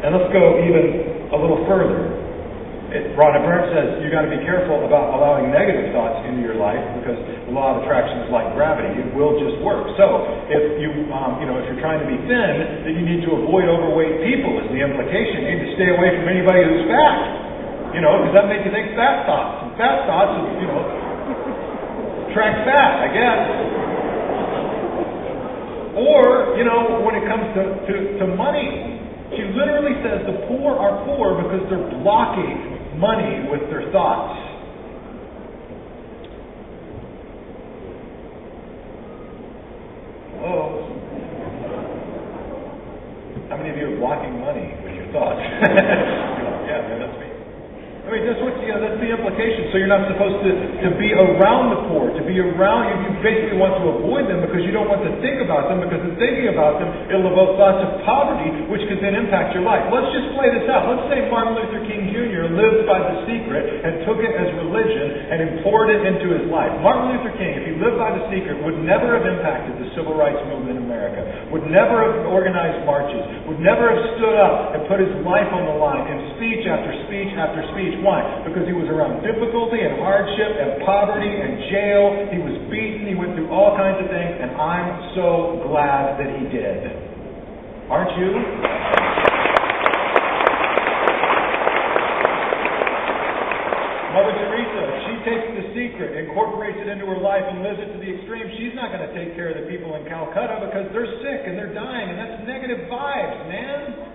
And let's go even a little further. Rhonda Byrne says you got to be careful about allowing negative thoughts into your life because the law of attraction is like gravity; it will just work. So, if if you're trying to be thin, then you need to avoid overweight people. Is the implication? You need to stay away from anybody who's fat. Because that makes you think fat thoughts. And fat thoughts, attract fat, I guess. Or, when it comes to money, she literally says the poor are poor because they're blocking money with their thoughts. Hello? How many of you are blocking money with your thoughts? Yeah, man, that's me. That's the implication. So you're not supposed to be around the poor, to be around you basically want to avoid them because you don't want to think about them, because in thinking about them, it'll evoke thoughts of poverty, which could then impact your life. Let's just play this out. Let's say Martin Luther King Jr. lived by The Secret and took it as religion and poured it into his life. Martin Luther King, if he lived by The Secret, would never have impacted the civil rights movement in America, would never have organized marches, would never have stood up and put his life on the line in speech after speech after speech. Why? Because he was around difficulty and hardship and poverty and jail. He was beaten. He went through all kinds of things, and I'm so glad that he did. Aren't you? Mother Teresa, she takes The Secret, incorporates it into her life, and lives it to the extreme. She's not going to take care of the people in Calcutta because they're sick and they're dying, and that's negative vibes, man.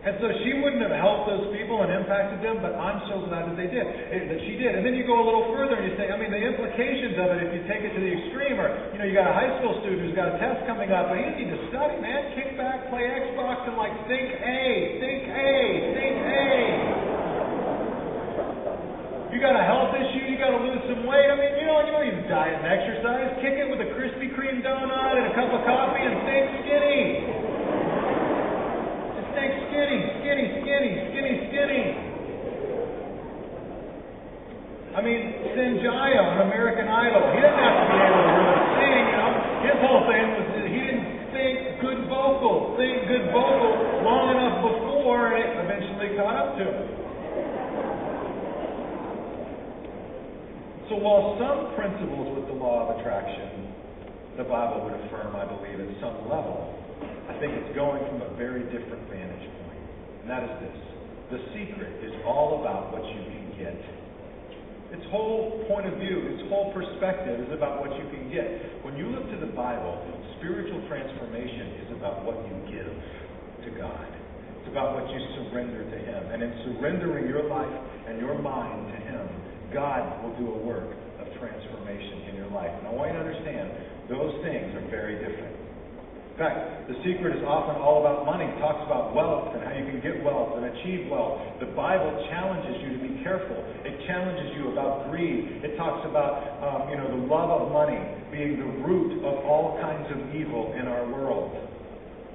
And so she wouldn't have helped those people and impacted them, but I'm so glad that she did. And then you go a little further and you say, the implications of it, if you take it to the extreme, are, you got a high school student who's got a test coming up, but he doesn't need to study, man. Kick back, play Xbox, and think A. You got a health issue, you got to lose some weight. You don't even diet and exercise. Kick it with a Krispy Kreme donut and a cup of coffee and think skinny. Skinny. Sanjaya on American Idol. He doesn't have to be able to really sing, His whole thing was that he didn't think good vocal long enough before, and it eventually caught up to him. So while some principles with the law of attraction, the Bible would affirm, I believe, at some level, I think it's going from a very different vantage point. And that is this. The Secret is all about what you can get. Its whole point of view, its whole perspective is about what you can get. When you look to the Bible, spiritual transformation is about what you give to God. It's about what you surrender to Him. And in surrendering your life and your mind to Him, God will do a work of transformation in your life. And I want you to understand, those things are very different. In fact, The Secret is often all about money. It talks about wealth and how you can get wealth and achieve wealth. The Bible challenges you to be careful. It challenges you about greed. It talks about, the love of money being the root of all kinds of evil in our world.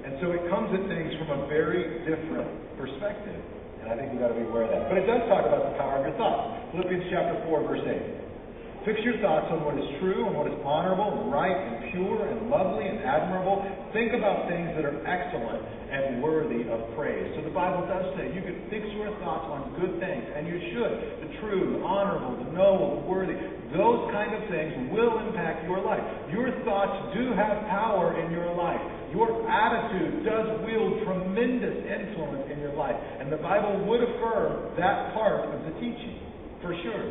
And so it comes at things from a very different perspective. And I think we've got to be aware of that. But it does talk about the power of your thoughts. Philippians chapter 4, verse 8. Fix your thoughts on what is true and what is honorable and right and pure and lovely and admirable. Think about things that are excellent and worthy of praise. So the Bible does say you can fix your thoughts on good things, and you should. The true, the honorable, the noble, the worthy. Those kind of things will impact your life. Your thoughts do have power in your life. Your attitude does wield tremendous influence in your life. And the Bible would affirm that part of the teaching, for sure.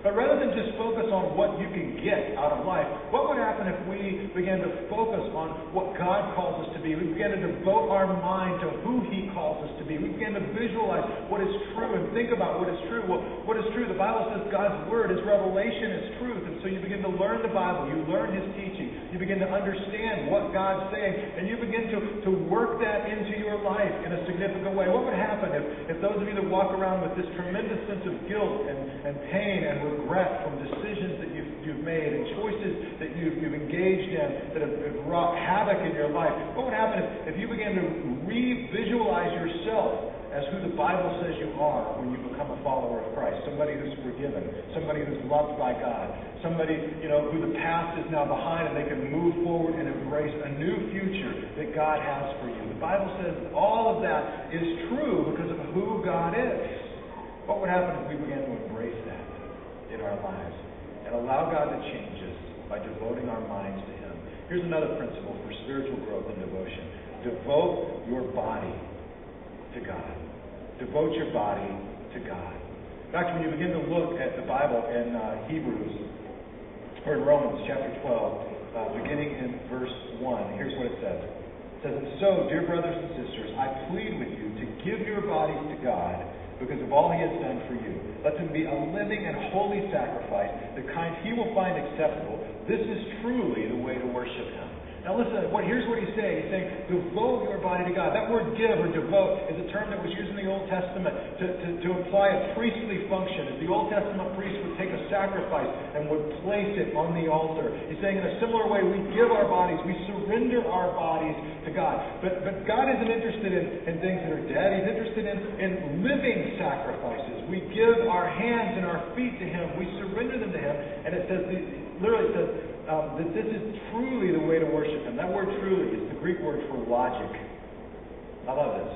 But rather than just focus on what you can get out of life, what would happen if we began to focus on what God calls us to be? We began to devote our mind to who He calls us to be. We began to visualize what is true and think about what is true. Well, what is true? The Bible says God's Word, His revelation is truth. And so you begin to learn the Bible. You learn His teaching. You begin to understand what God's saying. And you begin to work that into your life in a significant way. What would happen if those of you that walk around with this tremendous sense of guilt and pain and regret from decisions that you've made and choices that you've engaged in that have wrought havoc in your life, what would happen if you began to re-visualize yourself as who the Bible Bible says you are when you become a follower of Christ. Somebody who's forgiven, somebody who's loved by God, somebody, who the past is now behind and they can move forward and embrace a new future that God has for you. The Bible says all of that is true because of who God is. What would happen if we began to embrace that in our lives and allow God to change us by devoting our minds to Him? Here's another principle for spiritual growth and devotion. Devote your body to God. Devote your body to God. In fact, when you begin to look at the Bible in Hebrews, or in Romans chapter 12, beginning in verse 1, here's what it says. It says, "And so, dear brothers and sisters, I plead with you to give your bodies to God because of all He has done for you. Let them be a living and holy sacrifice, the kind He will find acceptable. This is truly the way to worship Him." Now listen, here's what he's saying. He's saying, devote your body to God. That word give or devote is a term that was used in the Old Testament to imply a priestly function. As the Old Testament priest would take a sacrifice and would place it on the altar. He's saying in a similar way, we give our bodies, we surrender our bodies to God. But God isn't interested in things that are dead. He's interested in living sacrifices. We give our hands and our feet to Him. We surrender them to Him. And it says, literally it says, that this is truly the way to worship Him. That word truly is the Greek word for logic. I love this.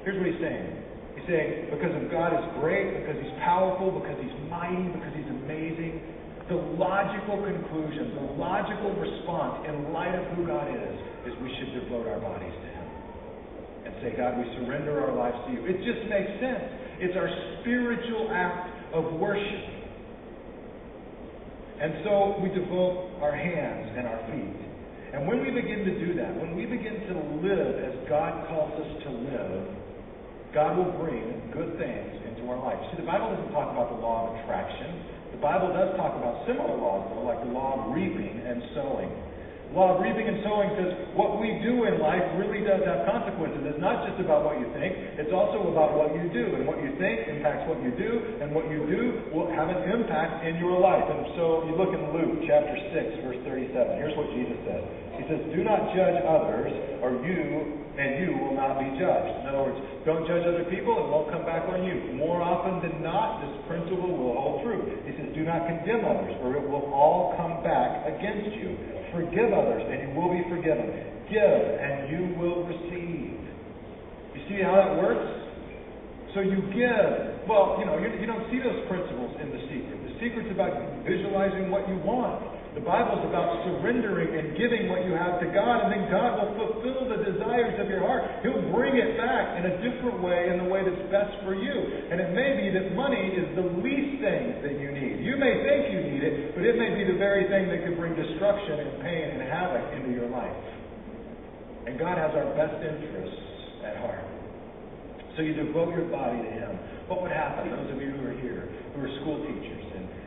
Here's what he's saying. He's saying, because of God is great, because He's powerful, because He's mighty, because He's amazing, the logical conclusion, the logical response in light of who God is we should devote our bodies to Him. And say, God, we surrender our lives to You. It just makes sense. It's our spiritual act of worship. And so we devote our hands and our feet. And when we begin to do that, when we begin to live as God calls us to live, God will bring good things into our life. See, the Bible doesn't talk about the law of attraction. The Bible does talk about similar laws, though, like the law of reaping and sowing. The law of reaping and sowing says what we do in life really does have consequences. It's not just about what you think. It's also about what you do. And what you think impacts what you do. And what you do will have an impact in your life. And so you look in Luke chapter 6, verse 37. Here's what Jesus says. He says, "Do not judge others, or you will not be judged." In other words, don't judge other people. It won't come back on you. More often than not, this principle will hold true. He says, "Do not condemn others, or it will all come back against you. Forgive others, and you will be forgiven. Give, and you will receive." You see how that works? So you give. Well, you don't see those principles in The Secret. The Secret's about visualizing what you want. The Bible's about surrendering and giving what you have to God, and then God will fulfill the desires of your heart. He'll bring it back in a different way, in the way that's best for you. And it may be that money is the least thing that you need. You may think you need it, but it may be the very thing that could bring destruction and pain and havoc into your life. And God has our best interests at heart. So you devote your body to Him. What would happen, those of you who are here, who are school teachers,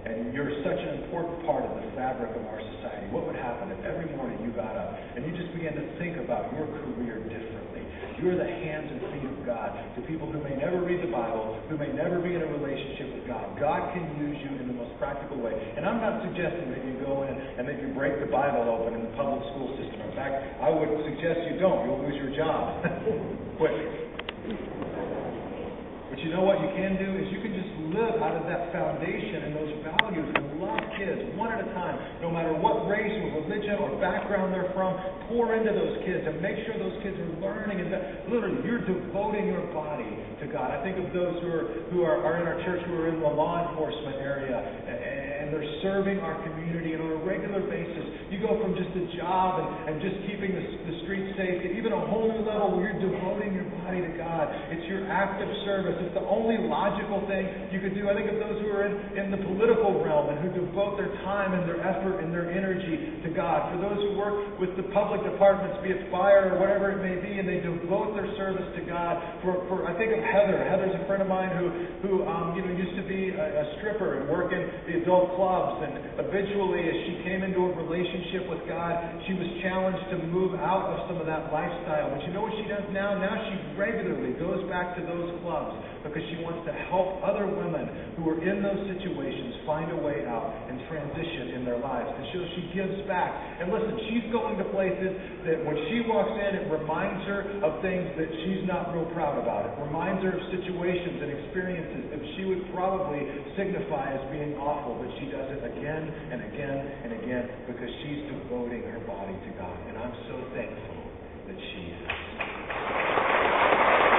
and you're such an important part of the fabric of our society, what would happen if every morning you got up and you just began to think about your career differently? You're the hands and feet of God to people who may never read the Bible, who may never be in a relationship with God. God can use you in the most practical way. And I'm not suggesting that you go in and that you break the Bible open in the public school system. In fact, I would suggest you don't. You'll lose your job quick. But you know what you can do is you can just live out of that foundation and those values and love kids one at a time, no matter what race or religion or background they're from. Pour into those kids and make sure those kids are learning. And literally, you're devoting your body to God. I think of those who are in our church who are in the law enforcement area and they're serving our community, and on a regular basis, you go from just a job and just keeping the streets safe to even a whole new level where you're devoting your body to God. It's your active service. It's the only logical thing you could do. I think of those who are in the political realm and who devote their time and their effort and their energy to God. For those who work with the public departments, be it fire or whatever it may be, and they devote their service to God. For I think of Heather. Heather's a friend of mine who used to be a stripper and work in the adult clubs, and eventually, as she came into a relationship with God, she was challenged to move out of some of that lifestyle. But you know what she does now? Now she regularly goes back to those clubs because she wants to help other women women who are in those situations find a way out and transition in their lives. And so she gives back. And listen, she's going to places that when she walks in, it reminds her of things that she's not real proud about. It reminds her of situations and experiences that she would probably signify as being awful, but she does it again and again and again because she's devoting her body to God. And I'm so thankful that she is.